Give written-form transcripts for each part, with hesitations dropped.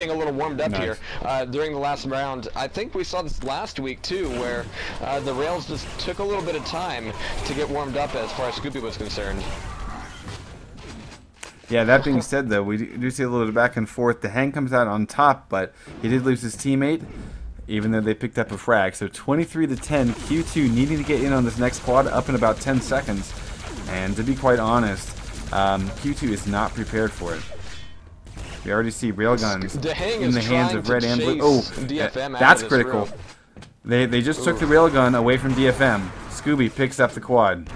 A little warmed up Nice. here during the last round. I think we saw this last week too, where the rails just took a little bit of time to get warmed up as far as Scooby was concerned. Yeah, that being said, though, we do see a little bit of back and forth. The Hang comes out on top, but he did lose his teammate, even though they picked up a frag. So 23-10, Q2 needing to get in on this next quad up in about 10 seconds. And to be quite honest, Q2 is not prepared for it. We already see railguns in the hands of red and blue. Oh, DFM that's critical. They just took the railgun away from DFM. Scooby picks up the quad.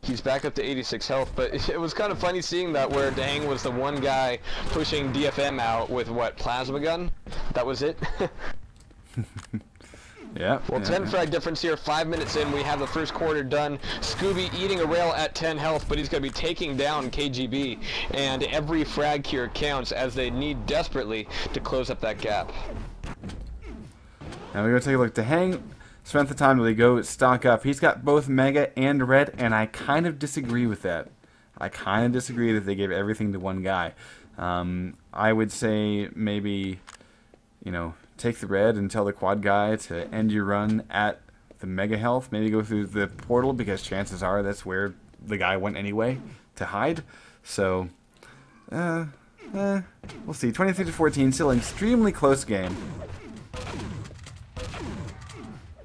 He's back up to 86 health, but it was kind of funny seeing that where Dang was the one guy pushing DFM out with what, plasma gun? That was it? Yeah. Well, 10 frag difference here. 5 minutes in, we have the first quarter done. Scooby eating a rail at 10 health, but he's going to be taking down KGB. And every frag here counts as they need desperately to close up that gap. Now we're going to take a look. To Hang spent the time to go stock up. He's got both Mega and Red, and I kind of disagree with that. I kind of disagree that they gave everything to one guy. I would say maybe, you know, take the Red and tell the quad guy to end your run at the Mega health. Maybe go through the portal, because chances are that's where the guy went anyway to hide. So, we'll see. 23-14, still an extremely close game.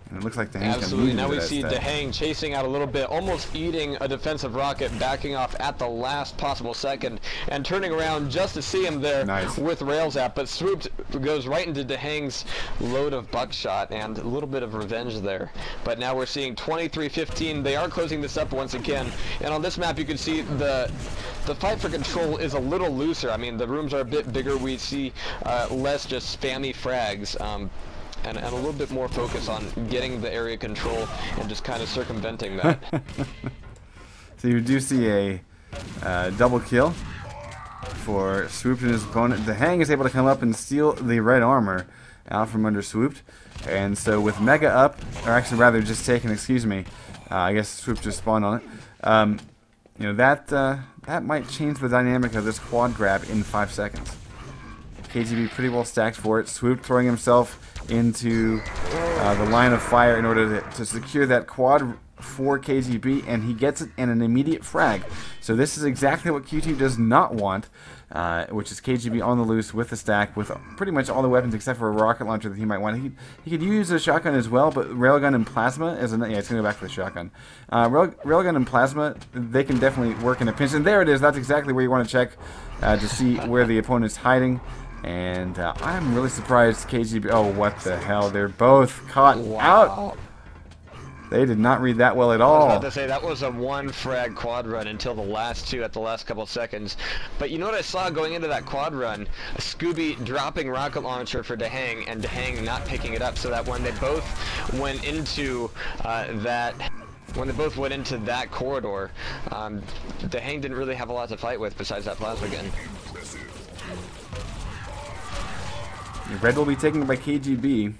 And it looks like Dehang's absolutely. Now we see Dehang Dehang chasing out a little bit, almost eating a defensive rocket, backing off at the last possible second, and turning around just to see him there with rails at. But swooped goes right into Dehang's load of buckshot, and a little bit of revenge there. But now we're seeing 23-15. They are closing this up once again, and on this map you can see the fight for control is a little looser. I mean, the rooms are a bit bigger. We see less just spammy frags. And a little bit more focus on getting the area control and just kind of circumventing that. So you do see a double kill for Swooped and his opponent. The Hang is able to come up and steal the red armor out from under Swooped. And so with Mega up, or actually rather just taken, excuse me, I guess Swooped just spawned on it. You know, that might change the dynamic of this quad grab in 5 seconds. KGB pretty well stacked for it. Swooped throwing himself into the line of fire in order to secure that quad for KGB, and he gets it in an immediate frag. So this is exactly what Q2 does not want, which is KGB on the loose with the stack, with pretty much all the weapons except for a rocket launcher that he might want. He could use a shotgun as well, but railgun and plasma is yeah, it's gonna go back to the shotgun. Railgun and plasma, they can definitely work in a pinch, and there it is. That's exactly where you want to check to see where the opponent's hiding. And I'm really surprised KGB... Oh, what the hell. They're both caught out. They did not read that well at all. I was about to say, that was a one frag quad run until the last two at the last couple seconds. But you know what I saw going into that quad run? Scooby dropping rocket launcher for Dehang, and Dehang not picking it up, so that when they both went into that corridor, Dehang didn't really have a lot to fight with besides that plasma gun. Red will be taken by KGB.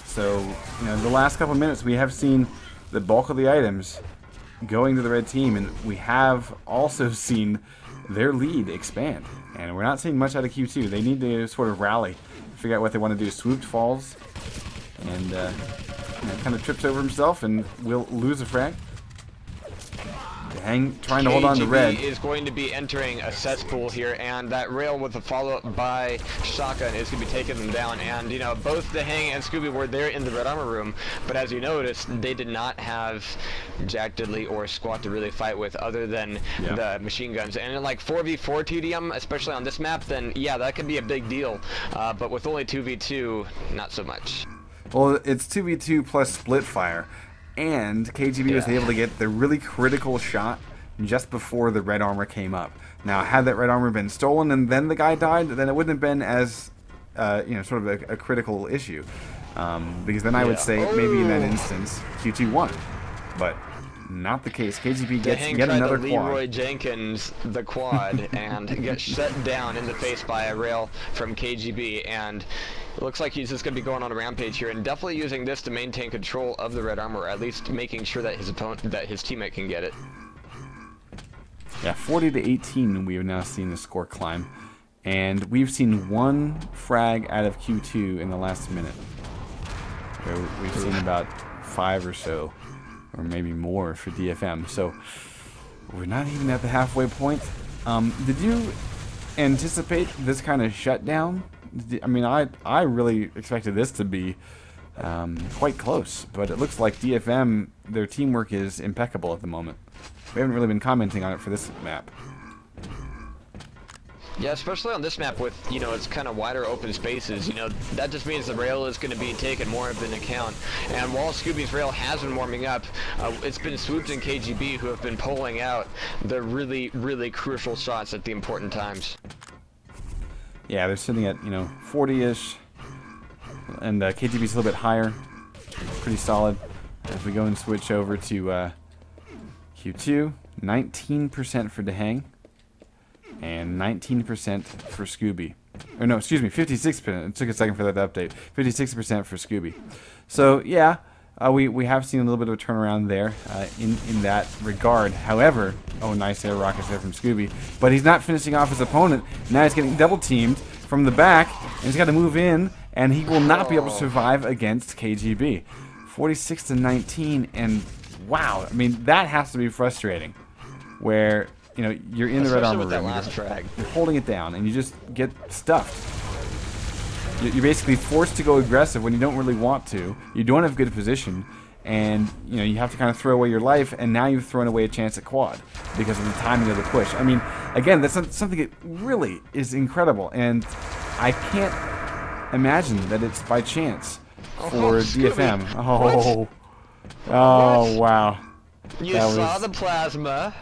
So, you know, the last couple minutes we have seen the bulk of the items going to the red team, and we have also seen their lead expand. And we're not seeing much out of Q2. They need to sort of rally, figure out what they want to do. Swooped falls and you know, kind of trips over himself and will lose a frag. Hang, trying to hold on to red. Is going to be entering a cesspool here, and that rail with a follow-up by shotgun is going to be taking them down. And you know, both the Hang and Scooby were there in the red armor room, but as you noticed, they did not have Jack Diddley or Squat to really fight with, other than the machine guns. And in like 4v4 TDM, especially on this map, then yeah, that could be a big deal. But with only 2v2, not so much. Well, it's 2v2 plus split fire. And KGB was able to get the really critical shot just before the red armor came up. Now, had that red armor been stolen and then the guy died, then it wouldn't have been as, you know, sort of a critical issue. Because then I would say maybe in that instance, Q2 won. But not the case. KGB gets yet another quad. Leroy Jenkins the quad and gets shut down in the face by a rail from KGB, and it looks like he's just going to be going on a rampage here, and definitely using this to maintain control of the red armor, or at least making sure that his teammate can get it. Yeah, 40 to 18. We have now seen the score climb, and we've seen 1 frag out of Q2 in the last minute. We've seen about 5 or so, or maybe more for DFM. So we're not even at the halfway point. Did you anticipate this kind of shutdown? I mean, I really expected this to be quite close, but it looks like DFM, their teamwork is impeccable at the moment. We haven't really been commenting on it for this map. Yeah, especially on this map with, you know, it's kind of wider open spaces, you know, that just means the rail is going to be taken more of into account. And while Scooby's rail has been warming up, it's been Swooped and KGB who have been pulling out the really, really crucial shots at the important times. Yeah, they're sitting at, you know, 40-ish, and KGB's a little bit higher, pretty solid. As we go and switch over to Q2, 19% for Dehang, and 19% for Scooby. Or no, excuse me, 56%. It took a second for that to update. 56% for Scooby. So yeah, we have seen a little bit of a turnaround there in that regard. However, oh, nice air rockets there from Scooby, but he's not finishing off his opponent. Now he's getting double teamed from the back, and he's got to move in, and he will not be able to survive against KGB. 46 to 19, and wow, I mean that has to be frustrating. Where, you know, you're in the red armor room, you're holding it down, and you just get stuffed. You're basically forced to go aggressive when you don't really want to. You don't have good position, and you know you have to kind of throw away your life. And now you've thrown away a chance at quad because of the timing of the push. I mean, again, that's something that really is incredible, and I can't imagine that it's by chance for DFM. Oh, oh, wow! You saw the plasma.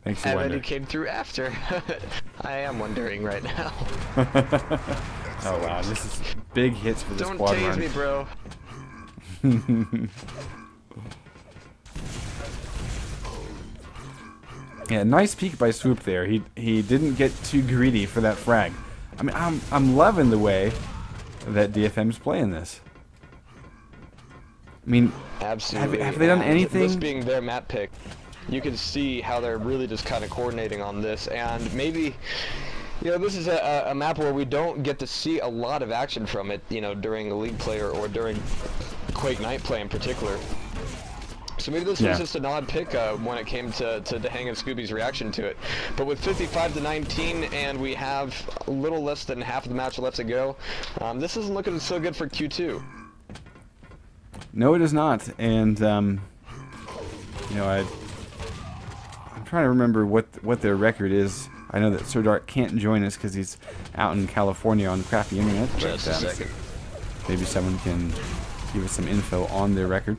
Makes you and wonder. then he came through after. I am wondering right now. Oh wow, this is big hits for this quad run. Don't tase me, bro. Yeah, nice peek by Swoop there. He didn't get too greedy for that frag. I mean, I'm loving the way that DFM's playing this. I mean, absolutely. Have they done anything? This being their map pick, you can see how they're really just kind of coordinating on this, and maybe, you know, this is a map where we don't get to see a lot of action from it, you know, during the league play or during QuakeNight play in particular. So maybe this was just an odd pick when it came to Dehang and Scooby's reaction to it. But with 55 to 19, and we have a little less than half of the match left to go, this isn't looking so good for Q2. No, it is not, and you know, I'm trying to remember what their record is. I know that Sir Dark can't join us because he's out in California on the crappy internet. Just a second. Maybe someone can give us some info on their record.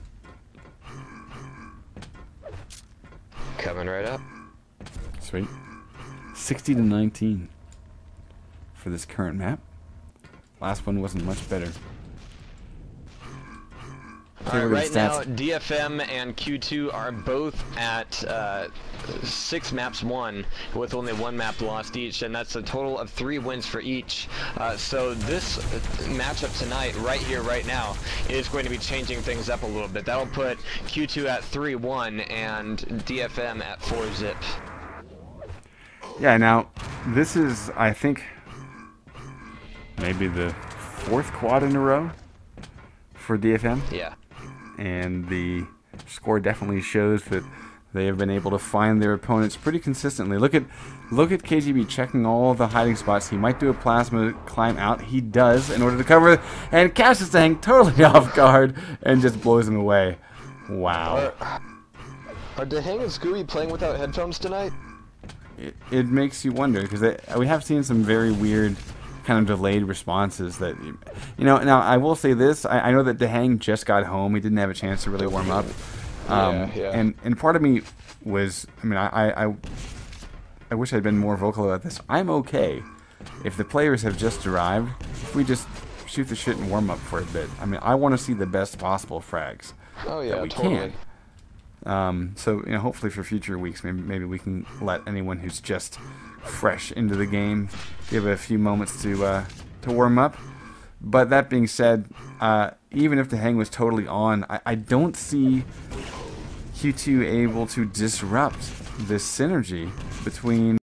Coming right up. Sweet. 60 to 19 for this current map. Last one wasn't much better. Right now, DFM and Q2 are both at 6 maps won, with only 1 map lost each, and that's a total of 3 wins for each. So this matchup tonight, right here, right now, is going to be changing things up a little bit. That'll put Q2 at 3-1 and DFM at 4-zip. Yeah, now, this is, I think, maybe the 4th quad in a row for DFM. Yeah. And the score definitely shows that they have been able to find their opponents pretty consistently. Look at KGB checking all the hiding spots. He might do a plasma climb out. He does in order to cover, and catches Dehang totally off guard and just blows him away. Wow. Are Dehang and Scooby playing without headphones tonight? It makes you wonder, because we have seen some very weird kind of delayed responses that, you know. Now I will say this, I know that Dehang just got home. He didn't have a chance to really warm up. And part of me was, I mean, I wish I'd been more vocal about this. I'm okay if the players have just arrived, if we just shoot the shit and warm up for a bit. I mean, I want to see the best possible frags that we can. So, you know, hopefully for future weeks, maybe we can let anyone who's just fresh into the game give it a few moments to warm up. But that being said, even if Dehang was totally on, I don't see Q2 able to disrupt this synergy between